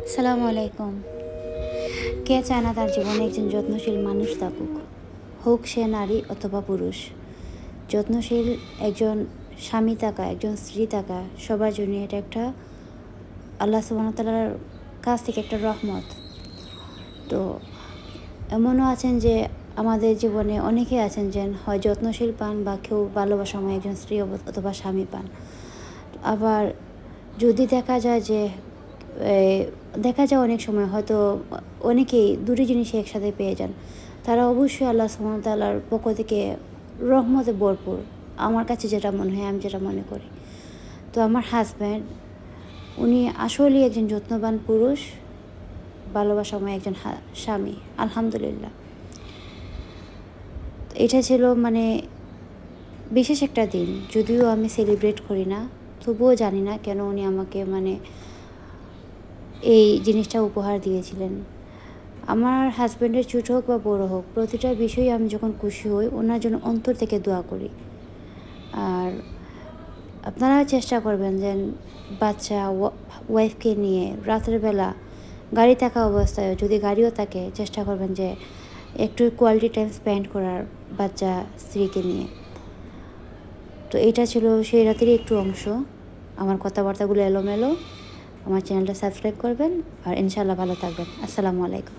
আসসালামু আলাইকুম। কে চায় না তার জীবনে একজন যত্নশীল মানুষ থাকুক, হোক সে নারী অথবা পুরুষ। যত্নশীল একজন স্বামী থাকা, একজন স্ত্রী থাকা সবার জন্য এটা একটা আল্লাহ সুবহানাহু ওয়া তাআলার কাছ থেকে একটা রহমত। তো এমনও আছেন যে আমাদের জীবনে অনেকে আছেন যে হয় যত্নশীল পান বা কেউ ভালোবাসাময় একজন স্ত্রী অথবা স্বামী পান। আবার যদি দেখা যায় যে অনেক সময় হয়তো অনেকেই দুটি জিনিসই একসাথে পেয়ে যান, তারা অবশ্যই আল্লাহ সুবহানাহু ওয়া তাআলার পক্ষ থেকে রহমতে ভরপুর। আমার কাছে যেটা মনে হয়, আমি যেটা মনে করি। তো আমার হাজব্যান্ড, উনি আসলেই একজন যত্নবান পুরুষ, ভালোবাসাময় একজন স্বামী, আলহামদুলিল্লাহ। এটা ছিল বিশেষ একটা দিন, যদিও আমি সেলিব্রেট করি না, তবুও জানি না কেন উনি আমাকে এই জিনিসটা উপহার দিয়েছিলেন। আমার হাজব্যান্ডের ছোটো হোক বা বড়ো হোক, প্রতিটা বিষয়ে আমি যখন খুশি হই ওনার জন্য অন্তর থেকে দোয়া করি। আর আপনারা চেষ্টা করবেন যে বাচ্চা ওয়াইফকে নিয়ে রাতের বেলা গাড়ি থাকা অবস্থায়, যদি গাড়িও থাকে, চেষ্টা করবেন যে একটু কোয়ালিটি টাইম স্পেন্ড করার বাচ্চা স্ত্রীকে নিয়ে। তো এটা ছিল সেই রাতেরই একটু অংশ। আমার কথাবার্তাগুলো এলোমেলো। আমার চ্যানেলটা সাবস্ক্রাইব করবেন আর ইনশাআল্লাহ ভালো থাকবেন। আসসালামু আলাইকুম।